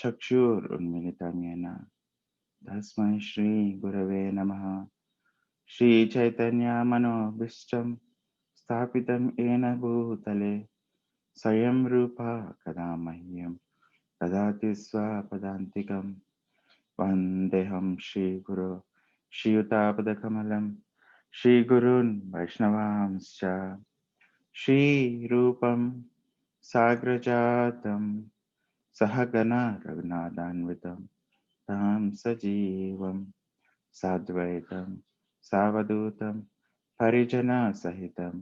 चक्षुरुन्मिलितं येन तस्मै श्रीगुरवे नमः। श्रीचैतन्यमनोभीष्टं स्थापितं येन भूतले स्वयं रूपा कदा मह्यं ददाति स्वपदान्तिकं। वन्देऽहं श्रीगुरो श्रीयुतापदकमलं श्रीगुरून् वैष्णवांश्च श्रीरूपं साग्रजातं सहगणा रघुनाथान्वितं तं सजीवं साद्वैतं सावधूतं परिजनसहितं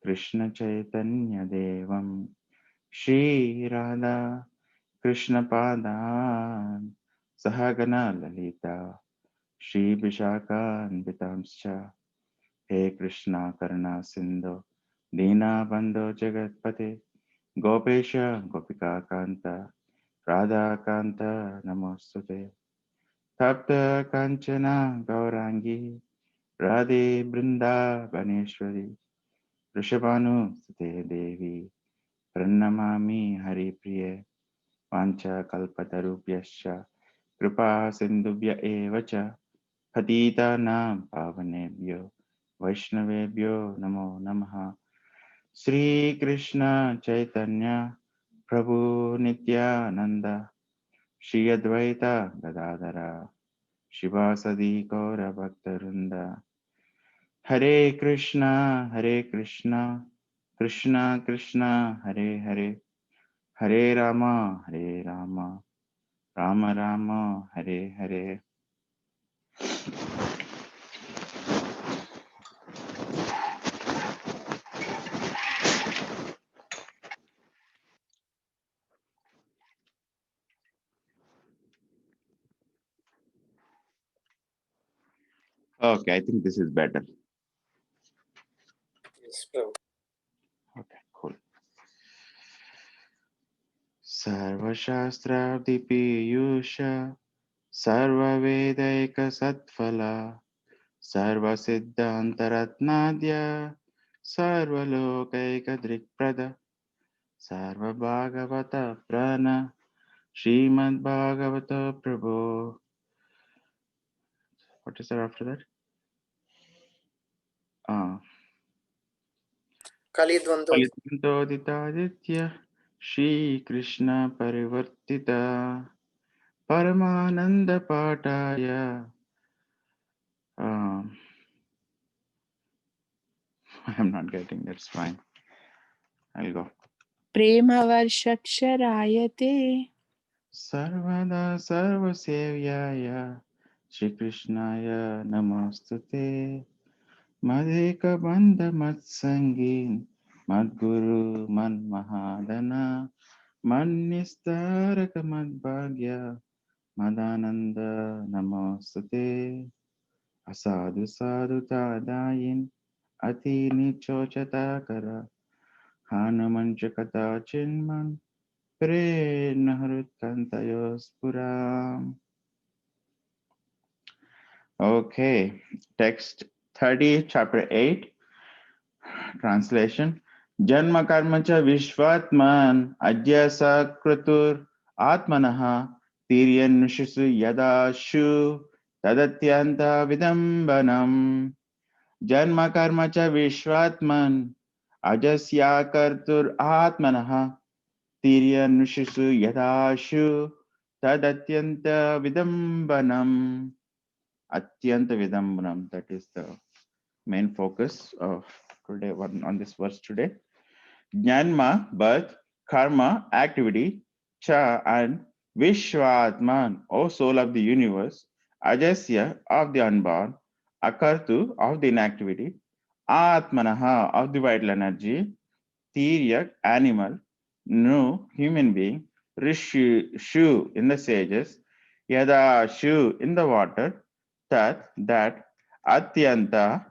कृष्णचैतन्यदेवं श्रीराधा कृष्णपादान् सहगणा ललिता श्रीविशाखान्वितांश्च। हे कृष्णा करुणा सिन्धो दीनबन्धो जगत्पते गोपेश गोपिकान्त राधाकान्त नमोऽस्तुते। तप्त काञ्चन गौराङ्गी राधे बृन्दावनेश्वरी वृषभानुसुते देवी प्रणमामि हरिप्रिये। वाञ्छाकल्पतरुभ्यश्च कृपा सिन्धुभ्य एव च पतितानां पावनेभ्यो वैष्णवेभ्यो नमो नमः। श्रीकृष्ण चैतन्य प्रभु नित्यानंद श्री अद्वैत गदाधर शिवासदि गौरभक्तवृंद। हरे कृष्णा कृष्णा कृष्णा हरे हरे, हरे Ram Ram Ram Hare Hare. Okay, I think this is better. Yes, Prabhu. Okay, cool. सर्वशास्त्रादिपीयूष सर्ववेदैकसत्फला सर्वसिद्धान्तरत्नाद्य सर्वलोकैकदृक्प्रद सर्वभागवत प्रण श्रीमद्भागवत प्रभो. What is there after that? कलिद्वन्द्वोदितादित्य Shrikrishna परिवर्तिता Parmanand पाठाय. I'm not getting, that's fine. I'll go. प्रेमवर्षक्षरायते सर्वदा सर्वसेव्याय श्रीकृष्णाय नमोस्तुते। मदेकबन्ध मत्सङ्गीन् मद्गुरु मन्महादन मन्निस्तारक मद्भाग्य मदानन्द नमोस्तुते। असाधु साधुतादायिन् अति निचोचताकर हानुमंच कथा चिन्मन् प्रेण हृत्कन्तयोस्फुराम्. Okay, text 30, chapter 8, translation. Janma karma cha vishvatman adya sakrutur atmanaha tiryan nushisu yadashu tadatyanta vidambanam. Janma karma cha vishvatman ajasya kartur atmanaha tiryan nushisu yadashu tadatyanta vidambanam. Atyanta vidambanam, that is the main focus of today on this verse today. Jnanma, birth, karma, activity, cha, and Vishwatman, O soul of the universe, Ajasya, of the unborn, Akartu, of the inactivity, Atmanaha, of the vital energy, Tiryak, animal, Nu, human being, Rishi, Shu, in the sages, Yada, Shu, in the water, Tat, that, Atyanta,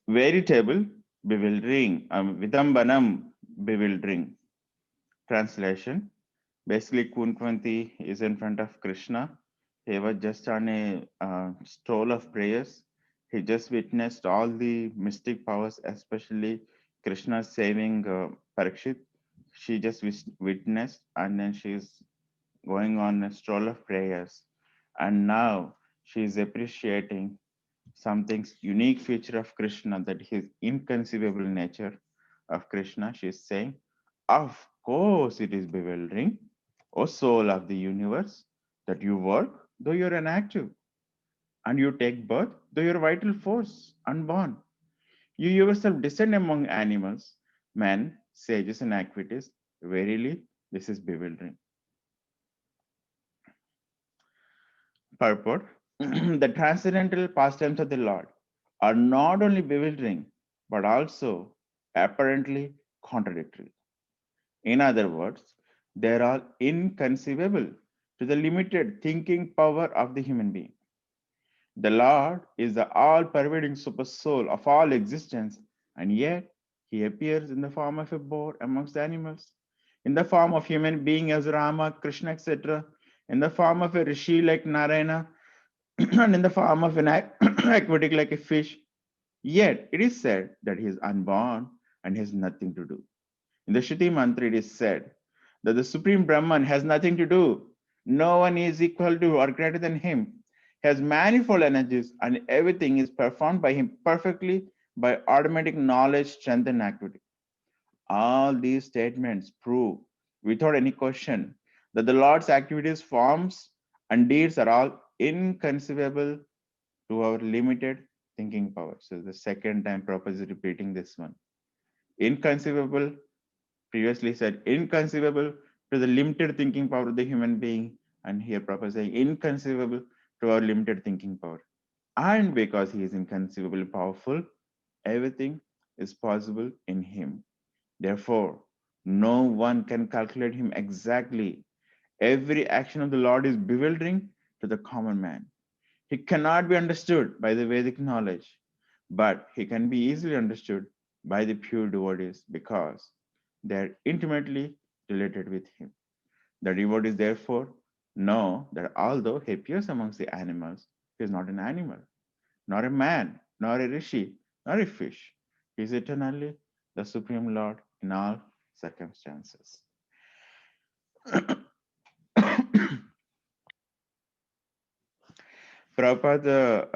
veritable, bewildering, Vidambanam, bewildering. Translation. Basically, Kunpanti is in front of Krishna. He was just on a stroll of prayers. He just witnessed all the mystic powers, especially Krishna saving Parikshit. she just witnessed, and then she's going on a stroll of prayers. And now she's appreciating something unique feature of Krishna, that his inconceivable nature of Krishna. She's saying, of course it is bewildering, O soul of the universe, that you work though you're inactive, and you take birth though you're vital force, unborn. You yourself descend among animals, men, sages, and equities. Verily, this is bewildering. Purport. The transcendental pastimes of the Lord are not only bewildering, but also apparently contradictory. In other words, they are all inconceivable to the limited thinking power of the human being. The Lord is the all pervading super soul of all existence, and yet he appears in the form of a bird amongst the animals, in the form of human being as Rama, Krishna, etc., in the form of a rishi like Narayana, and in the form of an aquatic like a fish. Yet it is said that he is unborn and has nothing to do. In the Shruti Mantra, it is said that the Supreme Brahman has nothing to do. No one is equal to or greater than him. He has manifold energies, and everything is performed by him perfectly by automatic knowledge, strength, and activity. All these statements prove without any question that the Lord's activities, forms, and deeds are all inconceivable to our limited thinking power. So the second time Prabhupada is repeating this one. Inconceivable, previously said inconceivable to the limited thinking power of the human being, and here Prabhupada is saying inconceivable to our limited thinking power. And because he is inconceivably powerful, everything is possible in him. Therefore, no one can calculate him exactly. Every action of the Lord is bewildering to the common man. He cannot be understood by the Vedic knowledge, but he can be easily understood by the pure devotees because they are intimately related with him. The devotees, therefore, know that although he appears amongst the animals, he is not an animal, nor a man, nor a rishi, nor a fish. He is eternally the Supreme Lord in all circumstances. Prabhupada,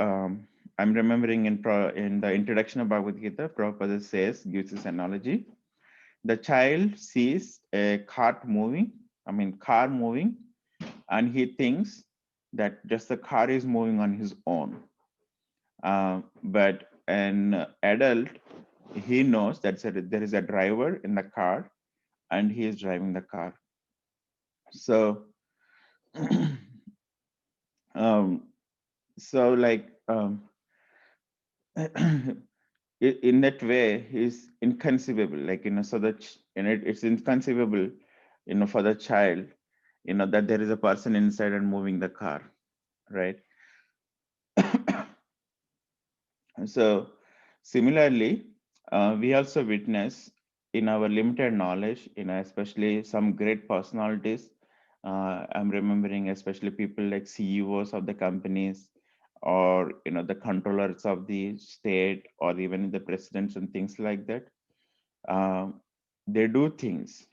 I'm remembering in the introduction of Bhagavad Gita, Prabhupada says, gives this analogy. The child sees a car moving, and he thinks that just the car is moving on his own. But an adult, he knows that there is a driver in the car, and he is driving the car. So, um, so like in that way, he's inconceivable. Like so that it's inconceivable, for the child, that there is a person inside and moving the car, right? So similarly, we also witness in our limited knowledge, especially some great personalities. I'm remembering especially people like CEOs of the companies, or the controllers of the state, or even the presidents and things like that. They do things,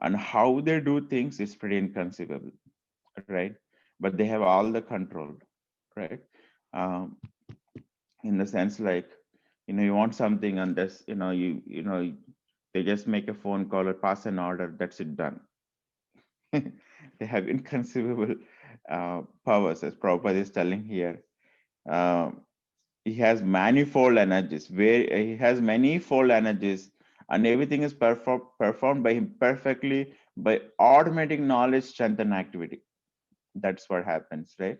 and how they do things is pretty inconceivable, right? But they have all the control, right? Um, in the sense like, you want something, and this, they just make a phone call or pass an order, that's it, done. They have inconceivable powers, as Prabhupada is telling here. Um, he has manifold energies, where he has manifold energies, and everything is performed by him perfectly by automatic knowledge, strength, and activity. That's what happens, right?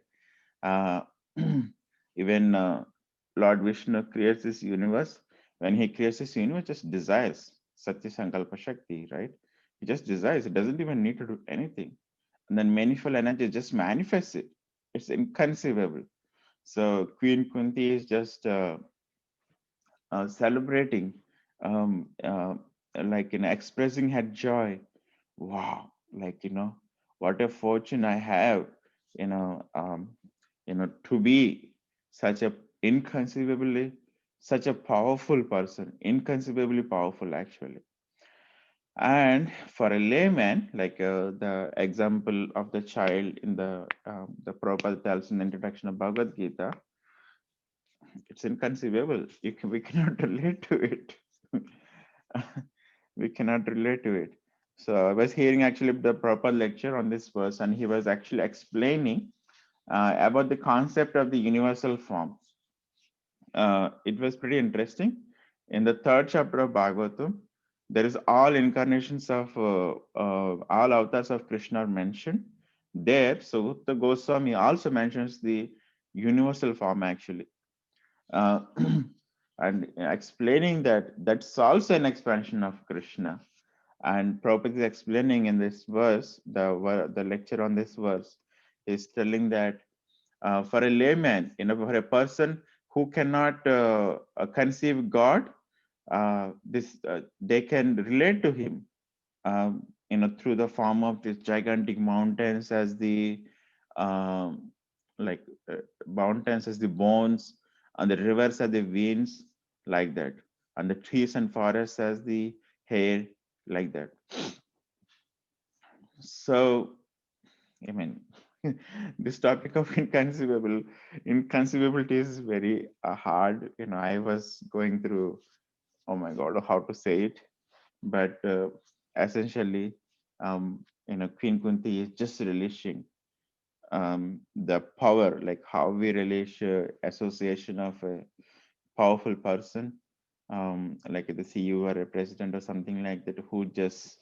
uh, Even Lord Vishnu creates this universe. When he creates this universe, just desires Satya Sankalpa Shakti, right? He just desires, it doesn't even need to do anything, and then manifold energy just manifests it. It's inconceivable. So Queen Kunti is just celebrating, um, uh, like expressing her joy. Wow, like what a fortune I have, to be such a inconceivably such a powerful person, inconceivably powerful actually. And for a layman, like the example of the child in the Prabhupada tells in the introduction of Bhagavad Gita, it's inconceivable. We cannot relate to it. We cannot relate to it. So I was hearing actually the proper lecture on this verse, and he was actually explaining about the concept of the universal form. It was pretty interesting. In the third chapter of Bhagavatam, there is all incarnations of all avatars of Krishna are mentioned. There, so the Goswami also mentions the universal form actually, uh, and explaining that that's also an expansion of Krishna. And Prabhupada is explaining in this verse, the lecture on this verse is telling that for a layman, for a person who cannot conceive God, this they can relate to Him, through the form of these gigantic mountains as the um, like mountains as the bones, and the rivers as the veins, like that, and the trees and forests as the hair, like that. So I mean, this topic of inconceivability is very hard. I was going through, oh my God, how to say it, but essentially, Queen Kunti is just releasing the power, like how we release association of a powerful person, like the CEO or a president or something like that, who just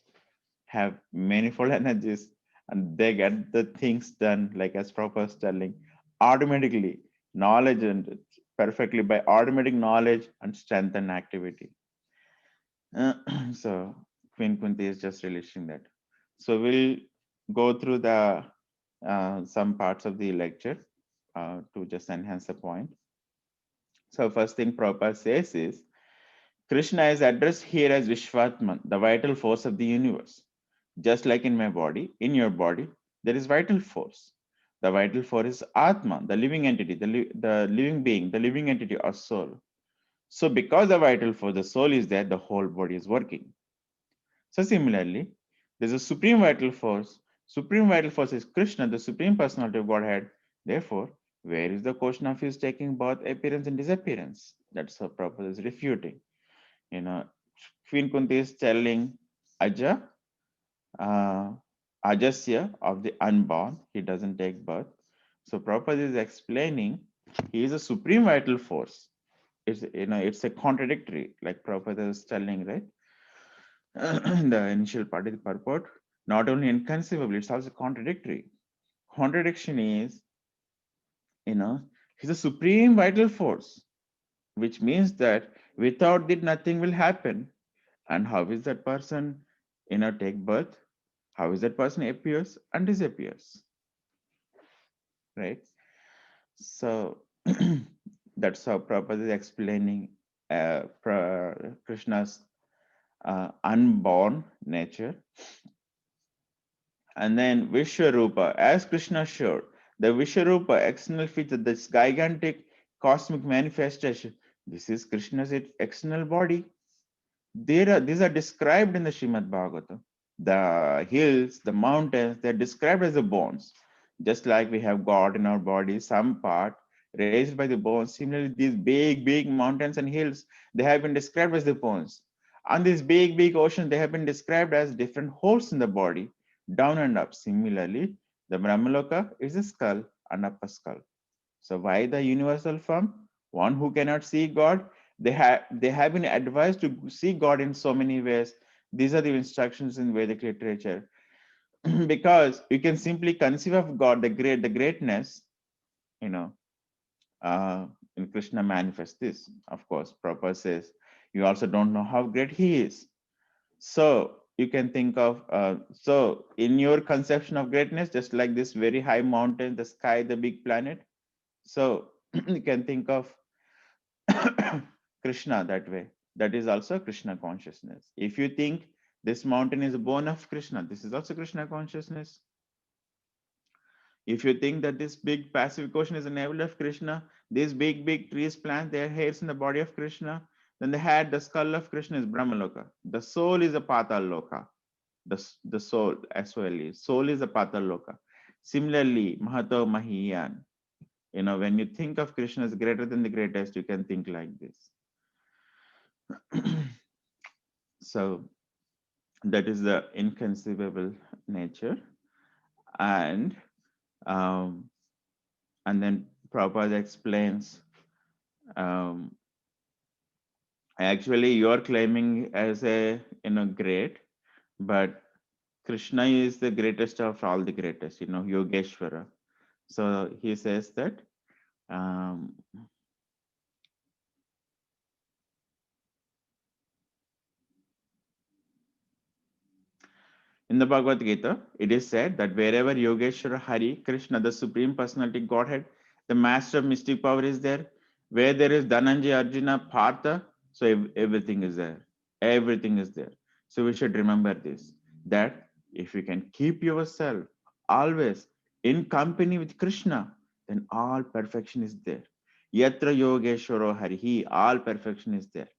have manifold energies and they get the things done, like as proper telling, automatically, knowledge and perfectly by automatic knowledge and strength and activity. So Queen Kunti is just releasing that. So we'll go through the some parts of the lecture to just enhance the point. So first thing Prabhupada says is Krishna is addressed here as Vishwatman, the vital force of the universe. Just like in my body, in your body, there is vital force. The vital force is Atma, the living entity, the living being, the living entity or soul. So because the vital force, the soul is there, the whole body is working. So similarly, there's a supreme vital force. Supreme vital force is Krishna, the supreme personality of Godhead. Therefore, where is the question of his taking birth, appearance, and disappearance? That's how Prabhupada is refuting. You know, Queen Kunti is telling Aja, uh, Ajasya of the unborn, he doesn't take birth. So Prabhupada is explaining he is a supreme vital force. It's a contradictory, like Prabhupada is telling, right? In the initial part of the purport, not only inconceivable, it's also contradictory. Contradiction is, you know, he's a supreme vital force, which means that without it, nothing will happen. And how is that person, take birth? How is that person appears and disappears, right? So that's how Prabhupada is explaining Krishna's unborn nature. And then Vishwarupa, as Krishna showed, the Vishwarupa external feature, this gigantic cosmic manifestation, this is Krishna's external body. These are described in the Srimad Bhagavatam. The hills, the mountains, they're described as the bones. Just like we have God in our body, some part raised by the bones. Similarly, these big mountains and hills, they have been described as the bones. And these big oceans, they have been described as different holes in the body, down and up. Similarly, the Brahmaloka is a skull and upper skull. So why the universal form? One who cannot see God, they have been advised to see God in so many ways. These are the instructions in Vedic literature. Because you can simply conceive of God, the greatness, you know, in Krishna manifests this. Of course, Prabhupada says you also don't know how great he is. So you can think of so in your conception of greatness, just like this very high mountain, the sky, the big planet. So you can think of Krishna that way. That is also Krishna consciousness. If you think this mountain is a bone of Krishna, this is also Krishna consciousness. If you think that this big Pacific Ocean is a navel of Krishna, these big trees plant their hairs in the body of Krishna, Then they had the skull of Krishna is Brahmaloka. The soul is a Patal Loka. The soul, S-O-L-E. Soul is a Patal Loka. Similarly, Mahato Mahiyan. When you think of Krishna as greater than the greatest, you can think like this. So that is the inconceivable nature. And then Prabhupada explains, actually you're claiming as a great, but Krishna is the greatest of all the greatest, Yogeshwara. So he says that in the Bhagavad Gita, it is said that wherever Yogeshwara Hari, Krishna, the Supreme Personality Godhead, the Master of Mystic Power is there, where there is Dhananjay, Arjuna, Partha, so everything is there. Everything is there. So we should remember this, that if you can keep yourself always in company with Krishna, then all perfection is there. Yatra Yogeshwaro Hari, all perfection is there.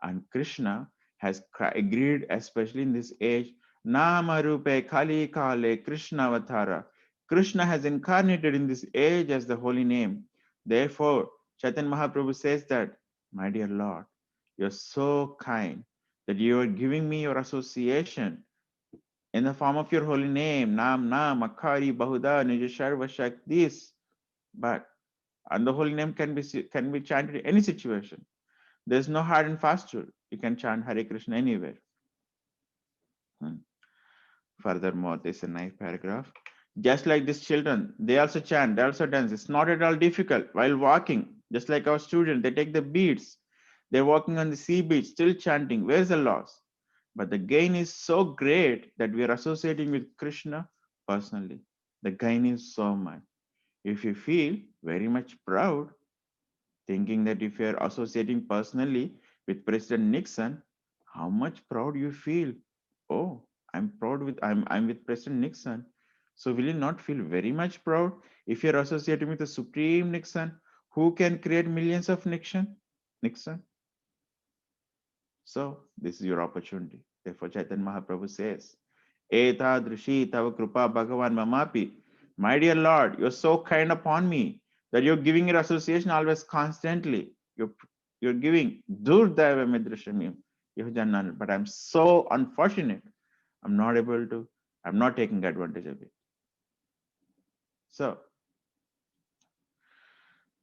And Krishna has agreed, especially in this age, Nama Rupe Kali Kale Krishna Avatara. Krishna has incarnated in this age as the holy name. Therefore, Chaitanya Mahaprabhu says that, my dear Lord, you're so kind that you are giving me your association in the form of your holy name, Nam Nam Akari Bahuda Nijasharva Shaktis. And the holy name can be chanted in any situation. There's no hard and fast rule. You can chant Hare Krishna anywhere. Furthermore, there's a nice paragraph. Just like these children, they also chant, they also dance. It's not at all difficult while walking. Just like our students, they take the beads. They're walking on the sea beach, still chanting. Where's the loss? But the gain is so great that we are associating with Krishna personally. The gain is so much. If you feel very much proud, thinking that if you're associating personally with President Nixon, how much proud you feel. Oh, I'm with President Nixon. So will you not feel very much proud if you're associating with the Supreme Nixon who can create millions of Nixon? So this is your opportunity. Therefore, Chaitanya Mahaprabhu says, Eta Drishi Tava Krupa Bhagavan Mamapi. My dear Lord, you're so kind upon me that you're giving your association always constantly. You're giving Durdaiva Midrashamim. But I'm so unfortunate. I'm not taking advantage of it. So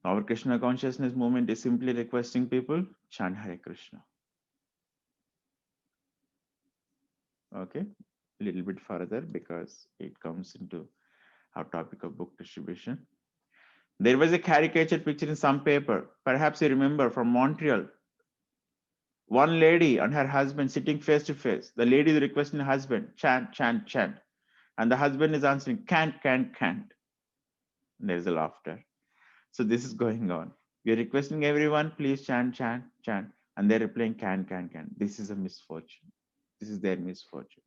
our Krishna consciousness movement is simply requesting people chant Hare Krishna. Okay, a little bit further because it comes into our topic of book distribution. There was a caricature picture in some paper, perhaps you remember, from Montreal. One lady and her husband sitting face to face. The lady is requesting the husband, chant, chant, chant. And the husband is answering, can't, can't, can't. And there's a laughter. So this is going on. We're requesting everyone, please chant, chant, chant. And they're replying, can. This is a misfortune. This is their misfortune.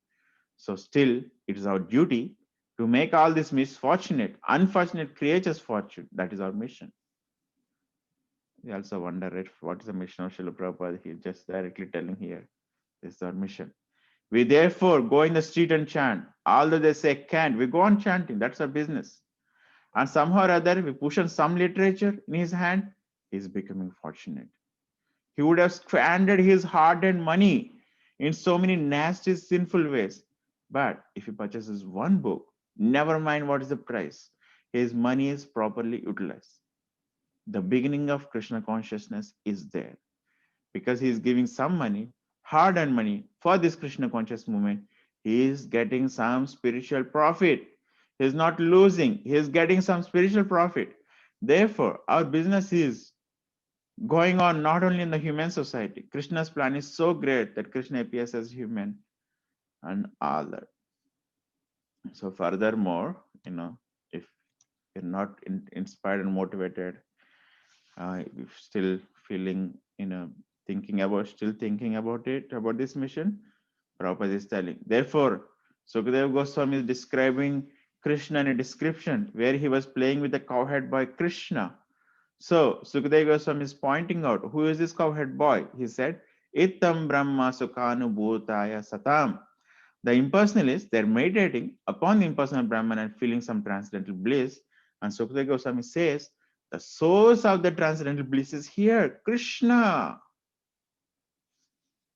So still, it is our duty to make all these unfortunate creatures fortune. That is our mission. We also wonder if what is the mission of Srila Prabhupada? He's just directly telling here, this is our mission. We therefore go in the street and chant. Although they say can't, we go on chanting. That's our business. And somehow or other, we push on some literature in his hand, he's becoming fortunate. He would have squandered his hard-earned money in so many nasty, sinful ways. But if he purchases one book, never mind what is the price, his money is properly utilized. The beginning of Krishna consciousness is there. Because he is giving some money, hard-earned money, for this Krishna conscious movement, he is getting some spiritual profit. He is not losing, he is getting some spiritual profit. Therefore, our business is going on not only in the human society. Krishna's plan is so great that Krishna appears as human and all that. So furthermore, if you're not inspired and motivated, still feeling, thinking about this mission, Prabhupada is telling. Therefore, Sukadeva Goswami is describing Krishna in a description where he was playing with the cowherd boy Krishna. So Sukadeva Goswami is pointing out who is this cowhead boy. He said, Itam Brahma Sukhanubhutaya Satam. The impersonalists, they're meditating upon the impersonal Brahman and feeling some transcendental bliss. And Sukadeva Goswami says, the source of the transcendental bliss is here, Krishna.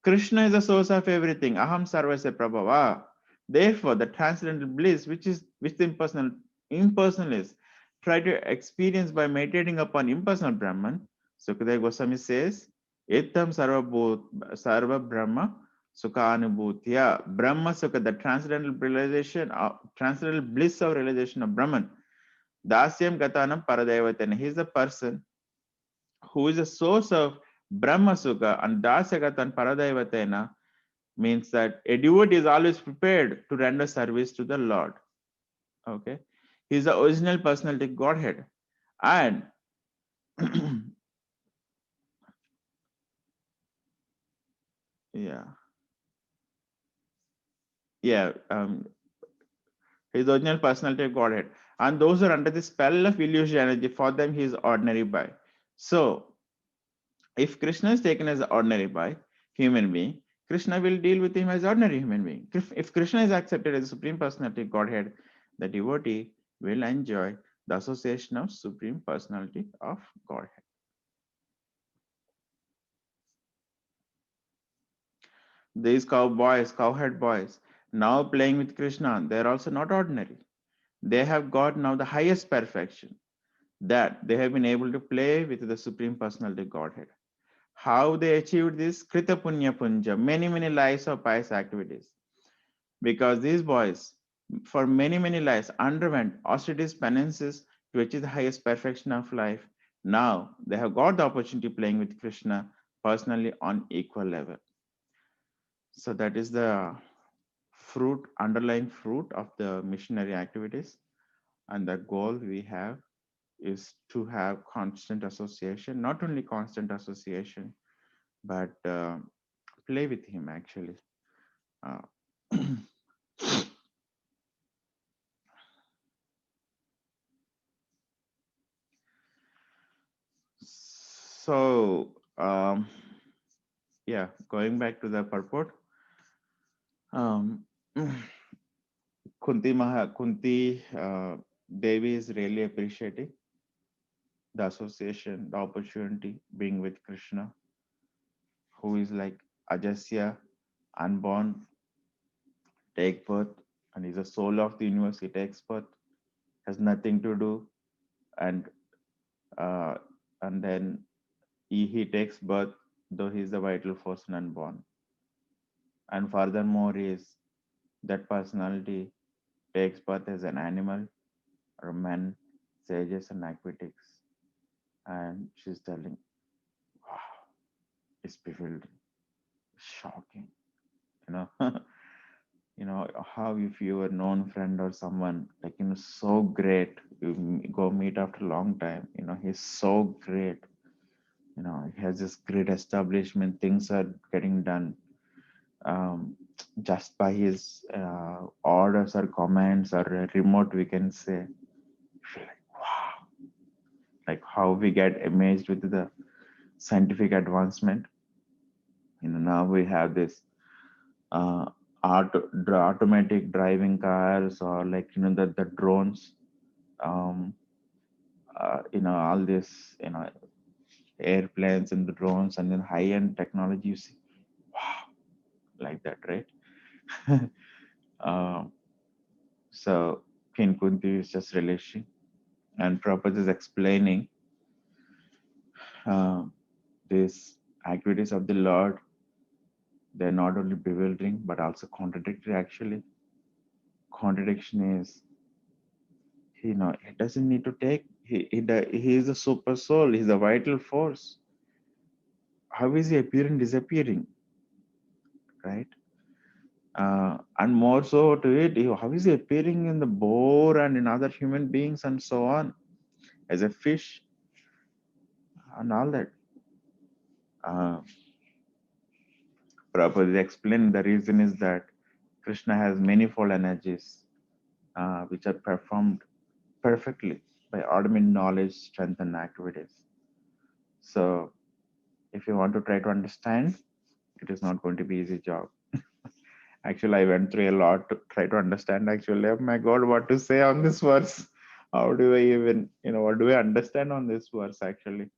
Krishna is the source of everything. Aham sarvasya prabhava. Therefore, the transcendental bliss, which the impersonalists try to experience by meditating upon impersonal Brahman, Sukadeva Goswami says, Etam sarva Brahma sukha anubhutya. Brahma sukha, the transcendental bliss of realization of Brahman. Dasyam gatanam paradevatana. He is the person who is the source of Brahma Sukha, and Dasyagatan Paradaivatena means that a devotee is always prepared to render service to the Lord. Okay, he is the original personality Godhead, and yeah, yeah, he is the original personality Godhead, and those who are under the spell of illusion energy, for them he is ordinary by. So, if Krishna is taken as an ordinary by human being, Krishna will deal with him as ordinary human being. If Krishna is accepted as the Supreme Personality Godhead, the devotee will enjoy the association of Supreme Personality of Godhead. These cowhead boys, now playing with Krishna, they are also not ordinary. They have got now the highest perfection, that they have been able to play with the Supreme Personality Godhead. How they achieved this? Krita Punya Punja, many lives of pious activities. Because these boys, for many lives, underwent austerities, penances to achieve the highest perfection of life. Now they have got the opportunity playing with Krishna personally on equal level. So that is the underlying fruit of the missionary activities. And the goal we have is to have constant association, not only constant association, but play with him actually. Uh, so, yeah, going back to the purport, um, Kunti Devi is really appreciating the association, the opportunity being with Krishna, who is like Ajasya, unborn, take birth, and is the soul of the universe. He takes birth, has nothing to do, and uh, and then he takes birth, though he is the vital force and unborn. And furthermore, is that personality takes birth as an animal or man, sages and aquatics. And she's telling, wow, it's bewildering, shocking. You know, you know, how if you were known friend or someone, like, you know, so great, you go meet after a long time, you know, he's so great. You know, he has this great establishment, things are getting done um, just by his orders or commands or remote, we can say. Feel like, wow, like how we get amazed with the scientific advancement. You know, now we have this uh, automatic driving cars, or like, you know, the drones, um, you know, all this, you know, airplanes and the drones, and then high-end technology, you see, wow, like that, right? uh, so King Kunti is just relishing, and Prabhupada is explaining uh, these activities of the Lord. They're not only bewildering but also contradictory. Actually, contradiction is, you know, he doesn't need to take. He is a super soul. He's a vital force. How is he appearing, disappearing, right? And more so to it, how is he appearing in the boar and in other human beings and so on, as a fish and all that. Uh, Prabhupada explained the reason is that Krishna has manifold energies which are performed perfectly by ordinary knowledge, strength, and activities. So if you want to try to understand, it is not going to be easy job. Actually, I went through a lot to try to understand. Actually, oh my God, what to say on this verse? How do I even, what do I understand on this verse? Actually,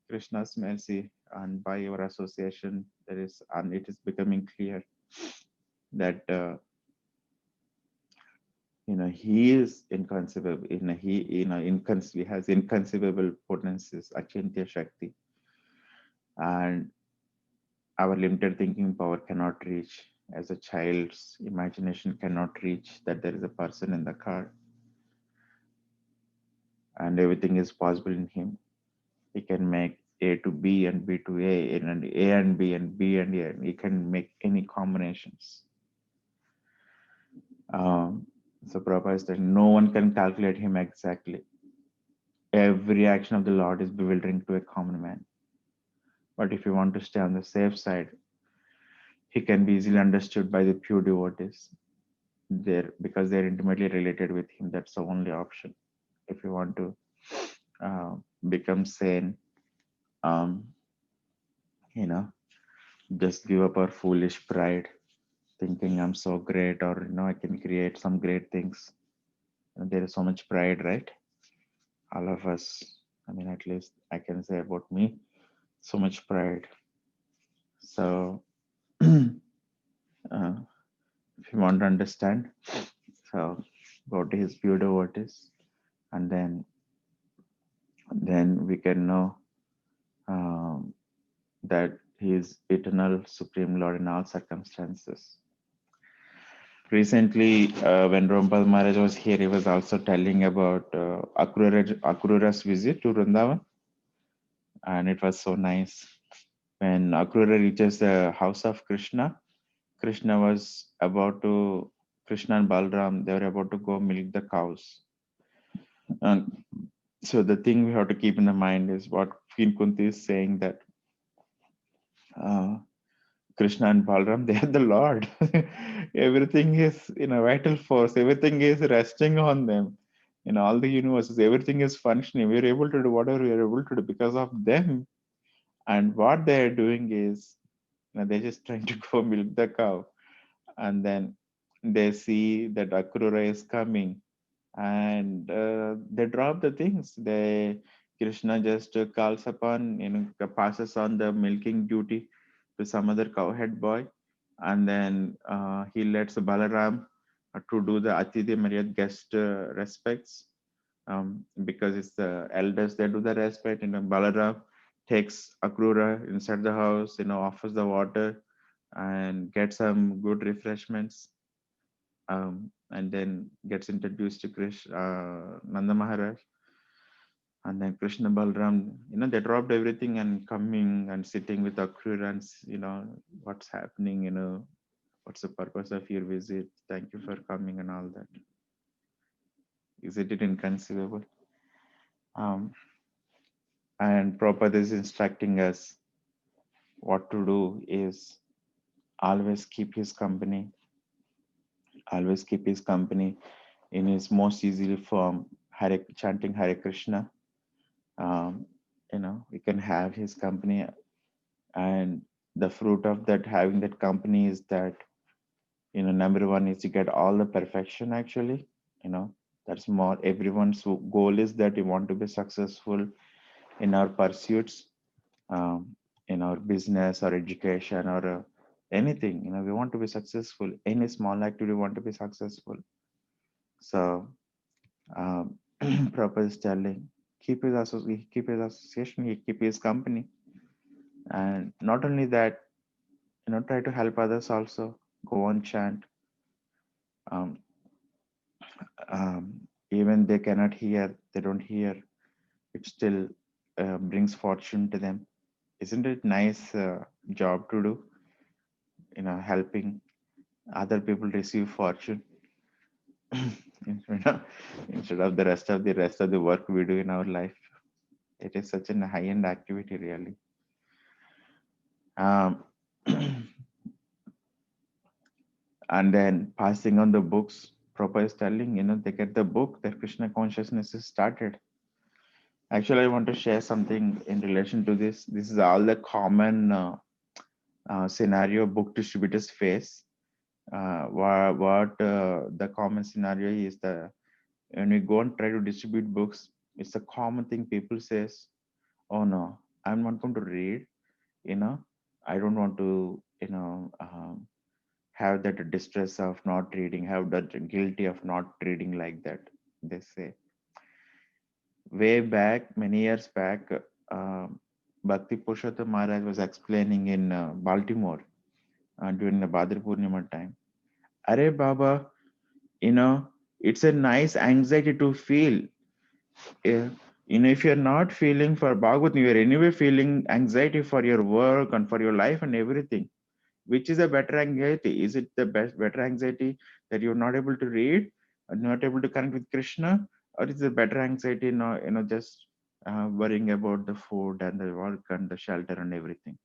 Krishna's mercy, and by your association, there is, and it is becoming clear that he is inconceivable. He has inconceivable potencies, achintya shakti, and our limited thinking power cannot reach. As a child's imagination cannot reach that there is a person in the car, and everything is possible in him. He can make A to B and B to A, and A and B and B and A. He can make any combinations. So Prabhupada is that no one can calculate him exactly. Every action of the Lord is bewildering to a common man. But if you want to stay on the safe side, he can be easily understood by the pure devotees. Because they're intimately related with him. That's the only option. If you want to uh, become sane, um, you know, just give up our foolish pride, thinking I'm so great, or I can create some great things. And there is so much pride, right? All of us. I mean, at least I can say about me, so much pride. So, if you want to understand, so go to his pure devotees, and then we can know um, that he is eternal supreme Lord in all circumstances. Recently, when Rompal Maharaj was here, he was also telling about Akrura's visit to Vrindavan, and it was so nice. When Akrura reaches the house of Krishna, Krishna was about to, Krishna and Balram, they were about to go milk the cows. And so the thing we have to keep in the mind is what Queen Kunti is saying, that uh, Krishna and Balram, they are the Lord. Everything is in a vital force. Everything is resting on them. In all the universes, everything is functioning. We are able to do whatever we are able to do because of them. And what they are doing is, they're just trying to go milk the cow. And then they see that Akrura is coming, and they drop the things. Krishna just calls upon, passes on the milking duty to some other cowhead boy, and then he lets Balaram to do the Atidhi Maryad guest respects, because it's the elders that do the respect. Balaram takes Akrura inside the house, offers the water and gets some good refreshments, and then gets introduced to Krishna, Nanda Maharaj, and then Krishna Balram. They dropped everything and coming and sitting with Akrura, and what's happening. What's the purpose of your visit? Thank you for coming and all that. Isn't it inconceivable? And Prabhupada is instructing us what to do is always keep his company. Always keep his company in his most easily form, chanting Hare Krishna. We can have his company, and the fruit of that, having that company, is that, number one is to get all the perfection. Actually, that's more, everyone's goal is that we want to be successful in our pursuits, in our business or education or anything. We want to be successful. Any small activity, we want to be successful. So Prabhupada is telling, keep his association, he keep his company, and not only that, try to help others also. Go on, chant. Um, Even they cannot hear, they don't hear, it still brings fortune to them. Isn't it nice job to do? Helping other people receive fortune. Instead of the rest of the work we do in our life. It is such a high-end activity, really. Um, and then passing on the books. Prabhupada is telling, they get the book that Krishna consciousness is started, Actually, I want to share something in relation to this. This is all the common scenario book distributors face. What the common scenario is, the when we go and try to distribute books, it's a common thing people says, "Oh no, I'm not going to read. You know, I don't want to. Have that distress of not reading. Have that guilty of not reading like that." They say way back, many years back, Bhakti Purushottam Maharaj was explaining in Baltimore during the Bhadra Purnima time. Are Baba, it's a nice anxiety to feel. Uh, if you're not feeling for Bhagavad, you're anyway feeling anxiety for your work and for your life and everything. Which is a better anxiety? Is it the better anxiety that you're not able to read and not able to connect with Krishna, or is it better anxiety, just worrying about the food and the work and the shelter and everything?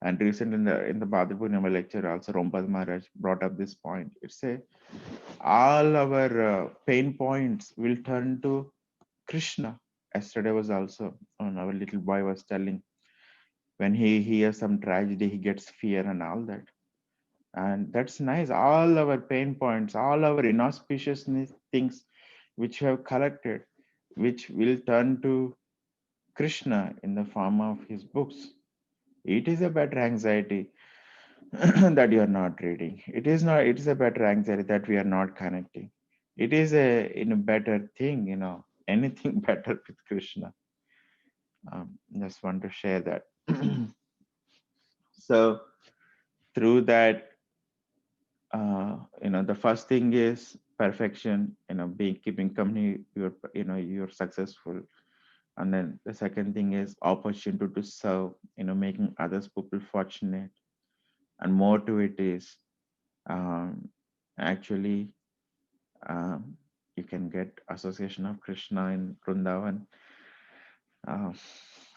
And recently in the Bhadra Purnima lecture, also Rompad Maharaj brought up this point. It's a all our pain points will turn to Krishna. Yesterday was also our little boy was telling, when he hears some tragedy, he gets fear and all that. And that's nice. All our pain points, all our inauspiciousness things which we have collected, which will turn to Krishna in the form of his books. It is a better anxiety that you are not reading. It is a better anxiety that we are not connecting. It is a better thing, anything better with Krishna. Just want to share that. So through that, the first thing is perfection, being keeping company, you're successful. And then the second thing is opportunity to serve, making others people fortunate. And more to it is, actually, um, you can get association of Krishna in Vrindavan, uh,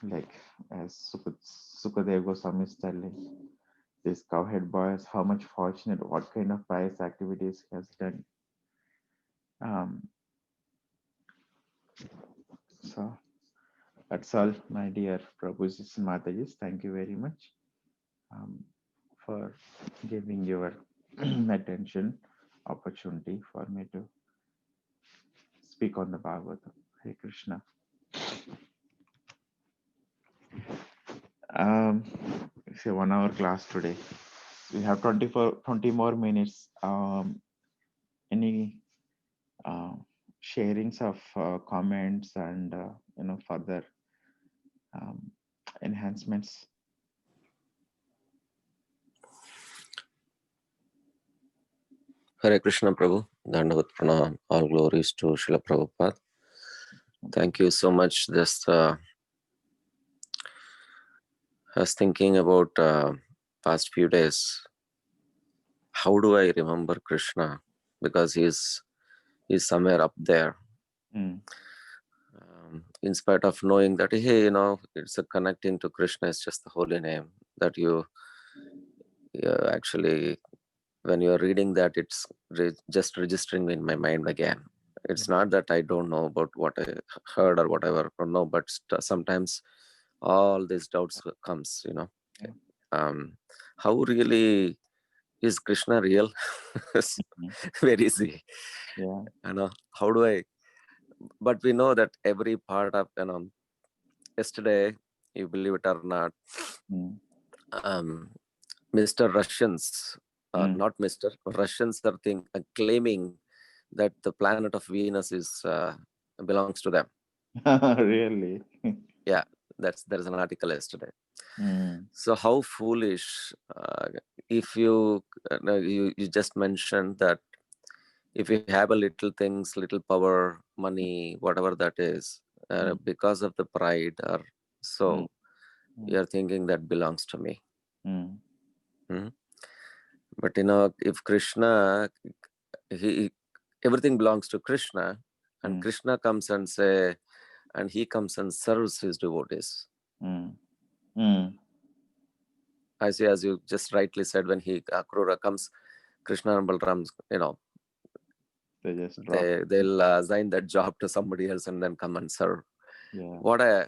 like as Sukadev Goswami is telling, this cowhead boy is how much fortunate, what kind of pious activities he has done. um, so that's all, my dear Prabhu's Matajis. Thank you very much for giving your attention, opportunity for me to speak on the Bhagavatam. Hare Krishna. It's a 1 hour class today. We have 20 more minutes. Any uh, sharings of comments and further enhancements? Hare Krishna Prabhu, Dandavat Pranam, all glories to Srila Prabhupada. Thank you so much. Just I was thinking about past few days. How do I remember Krishna? Because he's somewhere up there. In spite of knowing that, hey, it's a connecting to Krishna, it's just the holy name that you actually, when you're reading that, it's just registering in my mind again. It's not that I don't know about what I heard or whatever, or no, but sometimes all these doubts comes, how really is Krishna real? Where is he? How do I? But we know that every part of, yesterday, you believe it or not, Mr. Russians, not Mr. Russians are claiming that the planet of Venus is belongs to them. Really? Yeah, there's an article yesterday. So how foolish! If you just mentioned that if you have a little things, little power, money, whatever that is, because of the pride, or so you're thinking that belongs to me. But if Krishna, everything belongs to Krishna, and Krishna comes and say, and he comes and serves his devotees. I see, as you just rightly said, when Akrura comes, Krishna and Balram, they'll assign that job to somebody else and then come and serve. Yeah.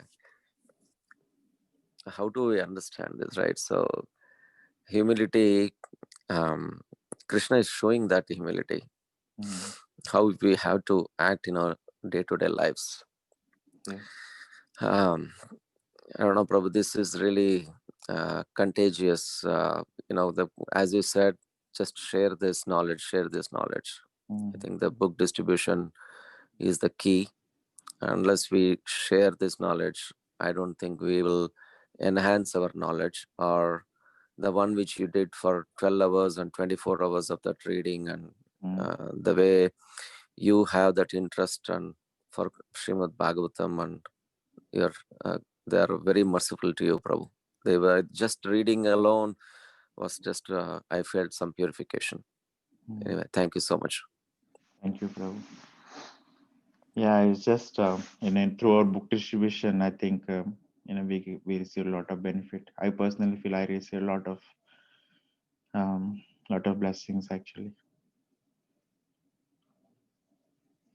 How do we understand this, right? So humility, Krishna is showing that humility, how we have to act in our day-to-day lives. Yes. I don't know, Prabhu, this is really contagious. As you said, just share this knowledge. I think the book distribution is the key. Unless we share this knowledge, I don't think we will enhance our knowledge, or the one which you did for 12 hours and 24 hours of that reading, and the way you have that interest and for Srimad Bhagavatam, and you're they are very merciful to you, Prabhu. They were just reading alone was just I felt some purification. Anyway, thank you so much. Thank you, Prabhu. Yeah, it's just through our book distribution, I think we receive a lot of benefit. I personally feel I receive a lot of blessings actually.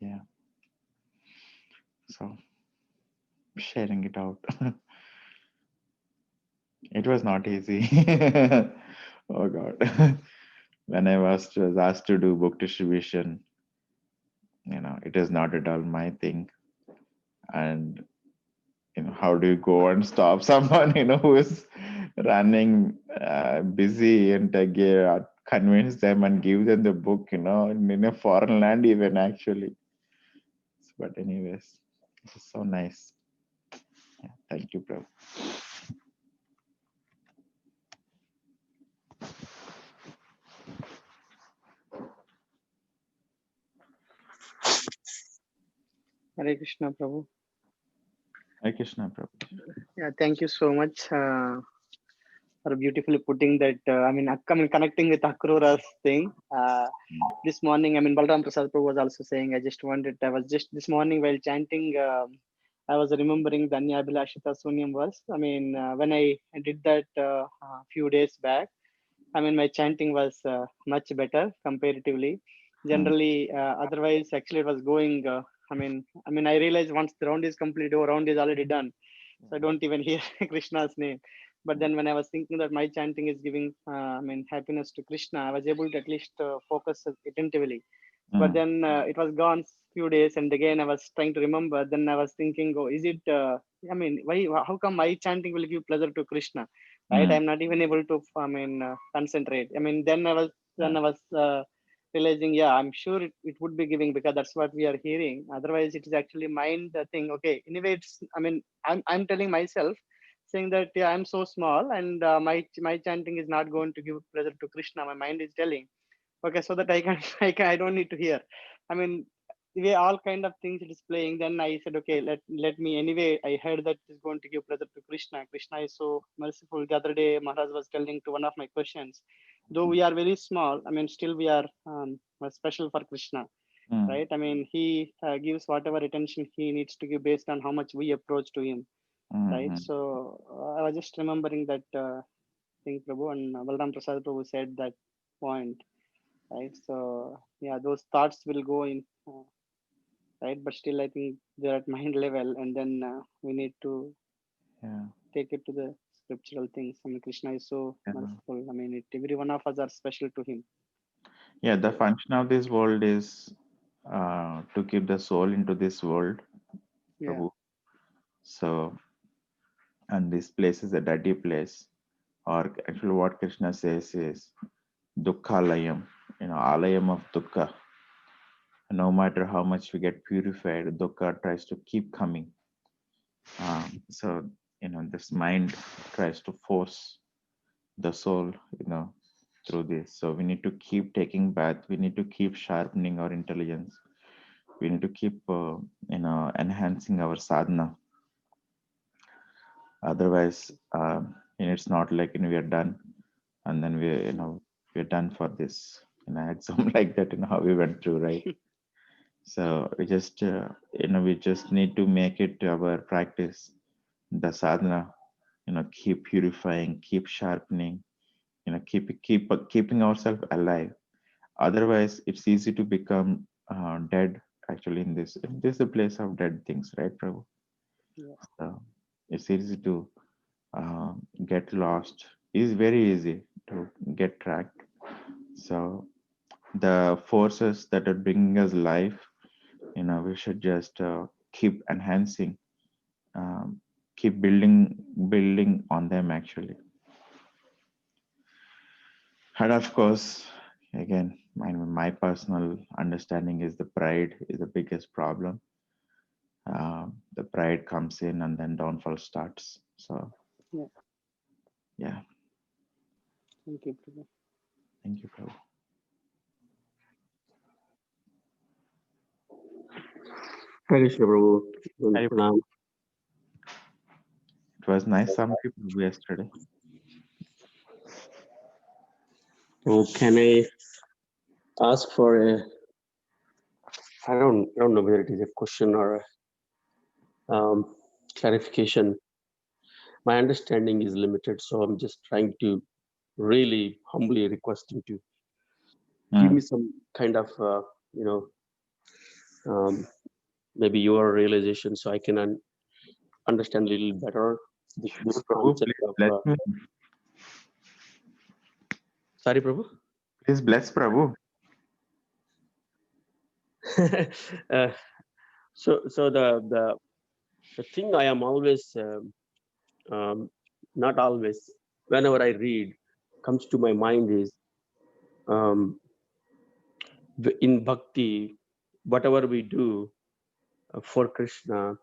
Yeah. So sharing it out. It was not easy. Oh God. When I was asked to do book distribution, it is not at all my thing. And how do you go and stop someone who is running busy, and convince them and give them the book in a foreign land even actually. But anyways, this is so nice. Yeah, thank you, Prabhu. Hare Krishna, Prabhu. Hare Krishna, Prabhu. Yeah, thank you so much for beautifully putting that. Connecting with Akrura's thing. This morning, Balram Prasad Prabhu was also saying, I was just this morning while chanting, I was remembering the Anya Abhilashita Sunyam verse. When I did that a few days back, my chanting was much better comparatively. Generally, otherwise, actually, it was going. I realized once the round is complete, or round is already done, so I don't even hear Krishna's name. But then, when I was thinking that my chanting is giving, happiness to Krishna, I was able to at least focus attentively. But then it was gone few days, and again I was trying to remember. Then I was thinking, oh, is it? Why? How come my chanting will give pleasure to Krishna? Right? I'm not even able to. Concentrate. Then I was realizing, yeah, I'm sure it would be giving, because that's what we are hearing. Otherwise, it is actually mind thing. Okay. Anyway, I'm telling myself, saying that, yeah, I'm so small, and my chanting is not going to give pleasure to Krishna. My mind is telling, okay, so that I can, I don't need to hear. I mean, the way all kind of things it is playing. Then I said, okay, let me anyway. I heard that it is going to give pleasure to Krishna. Krishna is so merciful. The other day, Maharaj was telling to one of my questions, though we are very small, still we are special for Krishna, right? He gives whatever attention he needs to give based on how much we approach to him, right? So I was just remembering that thing, Prabhu, and Balram Prasad Prabhu said that point, right? So yeah, those thoughts will go in, right? But still, I think they're at mind level, and then we need to take it to the scriptural things. Krishna is so merciful. Every one of us are special to him. Yeah, the function of this world is to keep the soul into this world, Prabhu. So, and this place is a dirty place, or actually, what Krishna says is Dukkhalayam, Alayam of Dukkha. No matter how much we get purified, Dukkha tries to keep coming. So, this mind tries to force the soul, through this. So we need to keep taking bath. We need to keep sharpening our intelligence. We need to keep, enhancing our sadhana. Otherwise, it's not like we are done, and then we're done for this. Exam like that. How we went through, right? So we just, we just need to make it our practice, the sadhana. Keep purifying, keep sharpening. Keeping ourselves alive. Otherwise, it's easy to become dead. Actually, in this is a place of dead things, right, Prabhu? So it's easy to get lost. It's very easy to get tracked. So the forces that are bringing us life, we should just keep enhancing, keep building on them actually. And of course, again, my personal understanding is the pride is the biggest problem. The pride comes in and then downfall starts. So yeah. Thank you, Prabhu. Thank you, Prabhu. Hare Krishna, Prabhu. Hare Pranam. It was nice some people yesterday. Oh, can I ask for a? I don't know whether it is a question or a clarification. My understanding is limited, so I'm just trying to really humbly requesting to give me some kind of maybe your realization, so I can understand a little better this Prabhu, concept please of. bless me. Sorry, Prabhu. Please bless Prabhu. So the thing I am always not always, whenever I read, comes to my mind is in bhakti, whatever we do for Krishna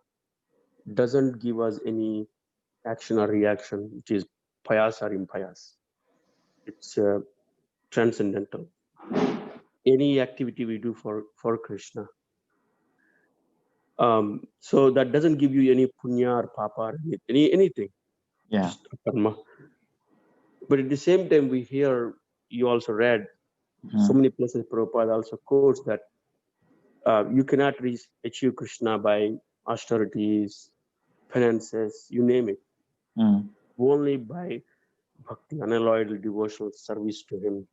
doesn't give us any action or reaction, which is payas or impayas. It's transcendental. Any activity we do for Krishna. So that doesn't give you any punya or papa or anything. Yeah. Just karma. But at the same time, we hear, you also read so many places, Prabhupada also quotes that you cannot achieve Krishna by austerities, penances, you name it. Only by bhakti, unalloyed devotional service to him.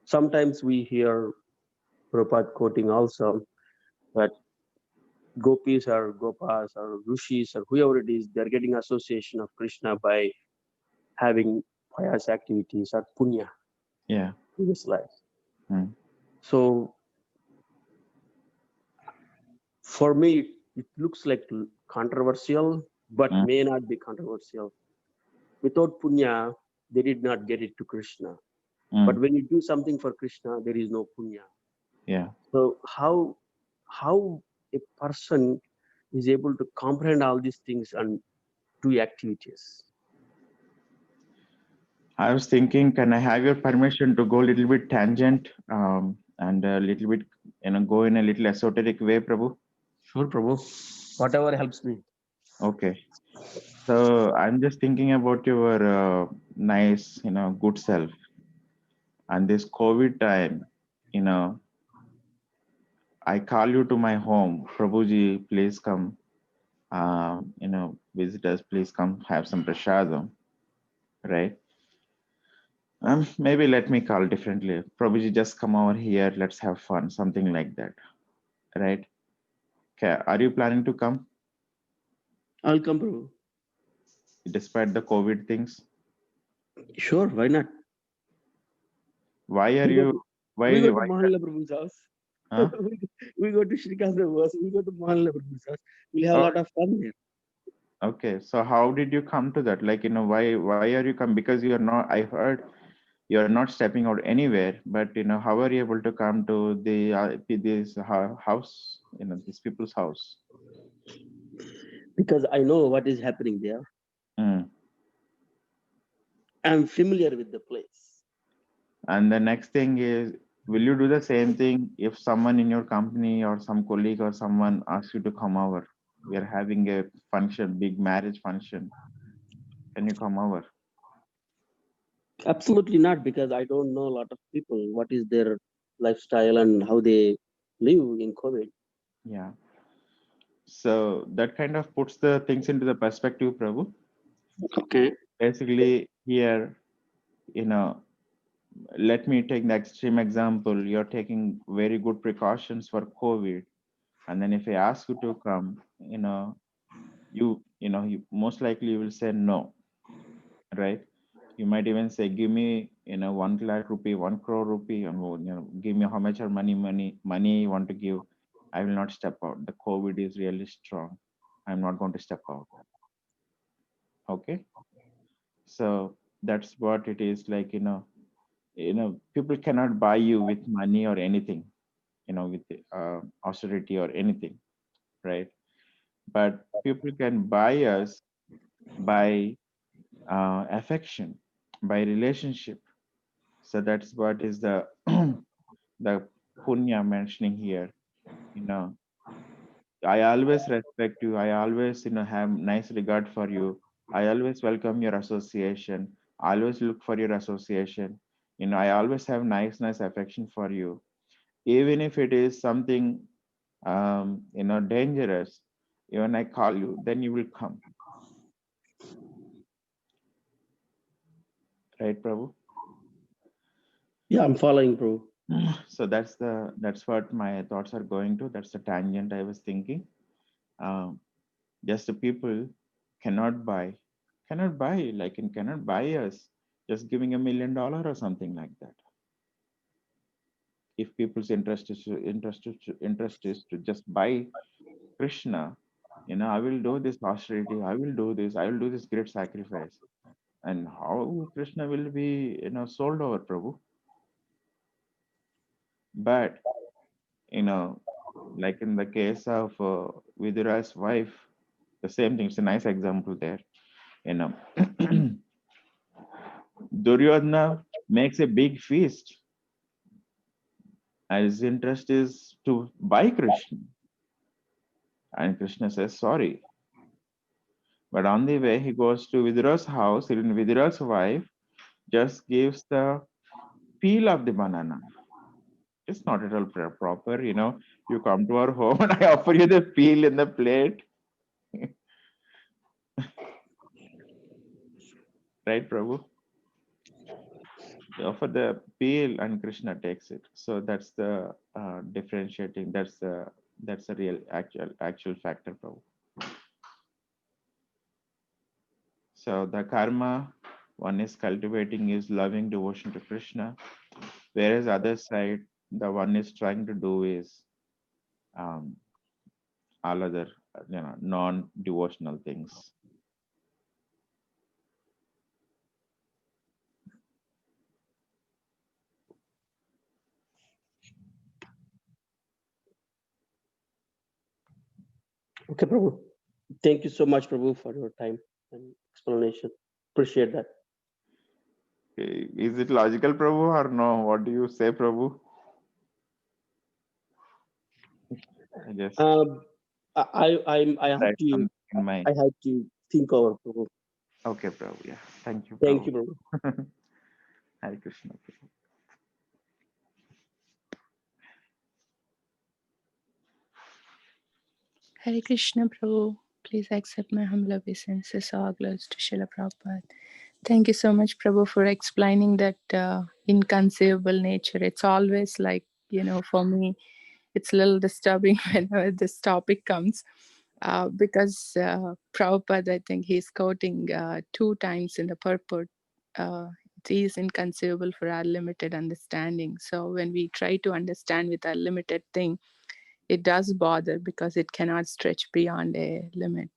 Sometimes we hear Prabhupada quoting also that gopis or gopas or rishis or whoever it is, they're getting association of Krishna by having pious activities or punya in this life. So for me, it looks like controversial, but may not be controversial. Without punya, they did not get it to Krishna. But when you do something for Krishna, there is no punya. Yeah. So how a person is able to comprehend all these things and do activities? I was thinking, can I have your permission to go a little bit tangent and a little bit, go in a little esoteric way, Prabhu? Sure, Prabhu. Whatever helps me. Okay. So I'm just thinking about your nice, good self. And this COVID time, I call you to my home, Prabhuji, please come, visitors, please come have some prasadam, right? Maybe let me call differently. Prabhuji, just come over here, let's have fun, something like that, right? Okay, are you planning to come? I'll come, Prabhu. Despite the COVID things? Sure, why not? Why are you, we go to Mahalla Prabhu's house. Huh? We go to Shrikant Prabhu's house. We go to Mahalla Prabhu's house. We'll have a lot of fun there. Okay, so how did you come to that? Like, why are you come? Because you're not, I heard you're not stepping out anywhere, but how are you able to come to this house, these people's house? Because I know what is happening there. I'm familiar with the place. And the next thing is, will you do the same thing if someone in your company or some colleague or someone asks you to come over? We are having a function, big marriage function. Can you come over? Absolutely not, because I don't know a lot of people, what is their lifestyle and how they live in COVID. Yeah. So that kind of puts the things into the perspective, Prabhu. Okay. Basically, here, let me take the extreme example. You're taking very good precautions for COVID. And then if I ask you to come, you most likely you will say no, right? You might even say, give me 1 lakh rupee, 1 crore rupee, and give me how much or money you want to give. I will not step out. The COVID is really strong. I'm not going to step out. Okay, so that's what it is like. People cannot buy you with money or anything, with austerity or anything, right? But people can buy us by affection, by relationship. So that's what is the the punya mentioning here. You know, I always respect you. I always have nice regard for you. I always welcome your association. I always look for your association. I always have nice affection for you. Even if it is something dangerous, even I call you, then you will come. Right, Prabhu? Yeah, I'm following, bro. So that's what my thoughts are going to. That's the tangent I was thinking. Just the people cannot buy, cannot buy us just giving $1 million or something like that. If people's interest is to just buy Krishna, I will do this austerity, I will do this, I will do this great sacrifice. And how Krishna will be, sold over, Prabhu? But, like in the case of Vidura's wife, the same thing. It's a nice example there. You know, Duryodhana makes a big feast, and his interest is to buy Krishna. And Krishna says sorry. But on the way, he goes to Vidura's house, and Vidura's wife just gives the peel of the banana. It's not at all proper. You come to our home and I offer you the peel in the plate. Right, Prabhu? You offer the peel and Krishna takes it. So that's the differentiating. That's the real actual factor, Prabhu. So the karma one is cultivating is loving devotion to Krishna, whereas other side the one is trying to do is um, all other non-devotional things. Okay, Prabhu. Thank you so much, Prabhu, for your time and explanation. Appreciate that. Is it logical, Prabhu, or no? What do you say, Prabhu? I just I have write to something in my. I have to think over, Prabhu. Okay, Prabhu. Yeah, thank you, Prabhu. Thank you, Prabhu. Hare Krishna, Prabhu. Hare Krishna Prabhu, please accept my humble obeisances, all glories to Srila Prabhupada. Thank you so much, Prabhu, for explaining that inconceivable nature. It's always like, for me, it's a little disturbing whenever this topic comes because Prabhupada, I think he's quoting 2 times in the purport. It is inconceivable for our limited understanding. So when we try to understand with our limited thing, it does bother because it cannot stretch beyond a limit.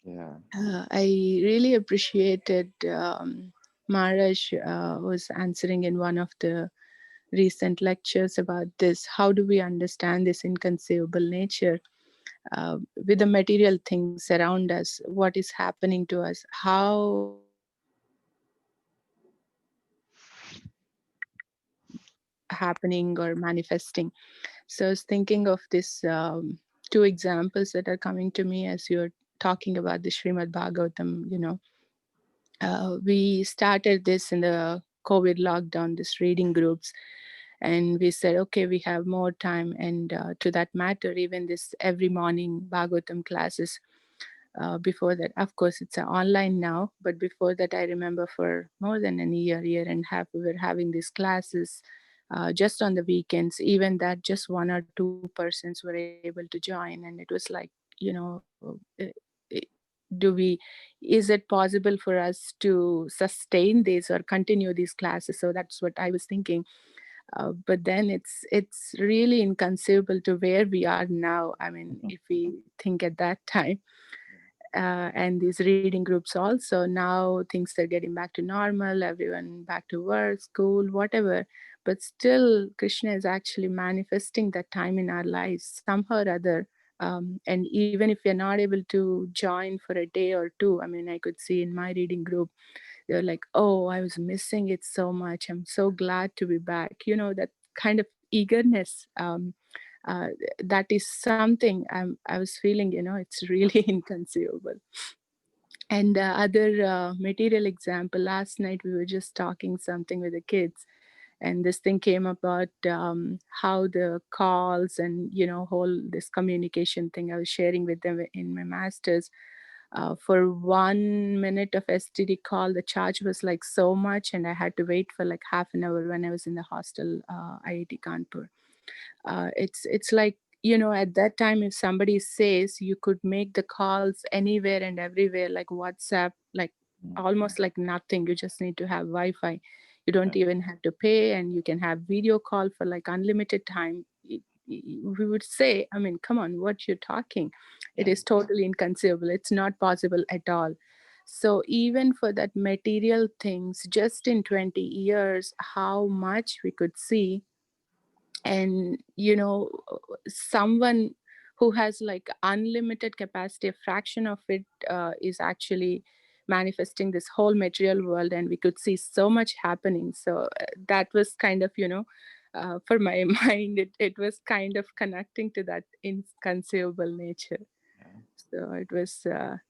Yeah. I really appreciated Maharaj was answering in one of the recent lectures about this. How do we understand this inconceivable nature with the material things around us? What is happening to us? How happening or manifesting? So I was thinking of this 2 examples that are coming to me as you're talking about the Srimad Bhagavatam. We started this in the COVID lockdown, this reading groups, and we said, okay, we have more time. And to that matter, even this every morning Bhagavatam classes. Before that, of course, it's online now, but before that, I remember for more than a year and a half, we were having these classes just on the weekends. Even that, just 1 or 2 persons were able to join, and it was like, do we, is it possible for us to sustain this or continue these classes? So that's what I was thinking. But then it's really inconceivable to where we are now. I mean, if we think at that time, and these reading groups also, now things are getting back to normal, everyone back to work, school, whatever. But still, Krishna is actually manifesting that time in our lives somehow or other. And even if we're not able to join for a day or two, I mean, I could see in my reading group, they're like, oh, I was missing it so much, I'm so glad to be back. That kind of eagerness, that is something I was feeling. It's really inconceivable. And the other material example, last night we were just talking something with the kids, and this thing came about, how the calls and whole this communication thing I was sharing with them in my masters. For 1 minute of STD call, the charge was like so much, and I had to wait for like half an hour when I was in the hostel, IIT Kanpur. It's like, at that time, if somebody says you could make the calls anywhere and everywhere, like WhatsApp, like almost like nothing, you just need to have Wi-Fi. You don't even have to pay, and you can have video call for like unlimited time. We would say, I mean, come on, what you're talking? It is totally inconceivable. It's not possible at all. So even for that material things, just in 20 years, how much we could see. And someone who has like unlimited capacity, a fraction of it is actually manifesting this whole material world, and we could see so much happening. So that was kind of, for my mind, it was kind of connecting to that inconceivable nature. So it was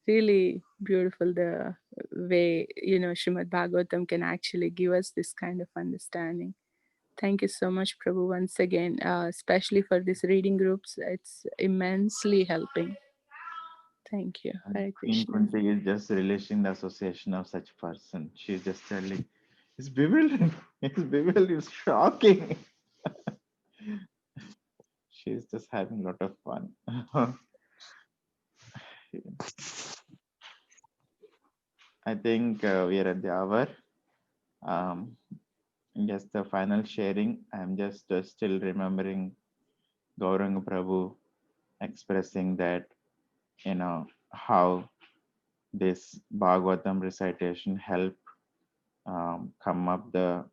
really beautiful, the way Srimad Bhagavatam can actually give us this kind of understanding. Thank you so much, Prabhu, once again, especially for these reading groups. It's immensely helping. Thank you. Hare Queen Krishna. Kunti is just relishing the association of such person. She's just telling, it's bewildering. It's bewildering. It's shocking. She's just having a lot of fun. I think we are at the hour. Just the final sharing. I'm just still remembering Gauranga Prabhu expressing that, how this Bhagavatam recitation helped come up the,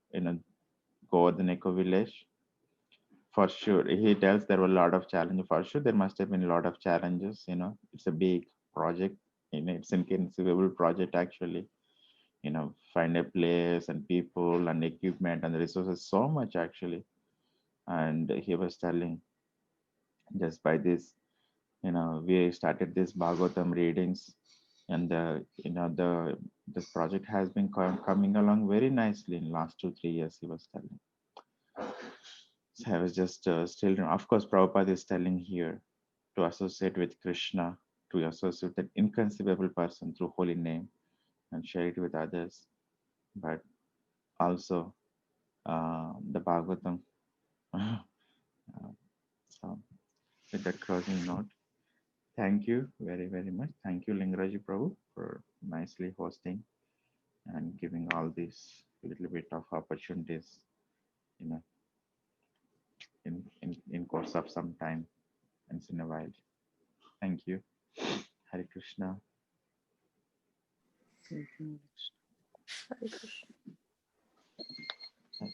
Govardhan Eco Village. For sure, he tells there were a lot of challenges. For sure, there must have been a lot of challenges. It's a big project. It's an inconceivable project actually. Find a place and people and equipment and the resources, so much actually. And he was telling, just by this, we started this Bhagavatam readings, and this project has been coming along very nicely in last 2-3 years. He was telling. So I was just still, of course, Prabhupada is telling here to associate with Krishna, to associate with an inconceivable person through holy name and share it with others. But also the Bhagavatam. So with that closing note, thank you very, very much. Thank you, Lingaraji Prabhu, for nicely hosting and giving all these little bit of opportunities, in course of some time once in a while. Thank you. Hare Krishna. Hare Krishna. Hare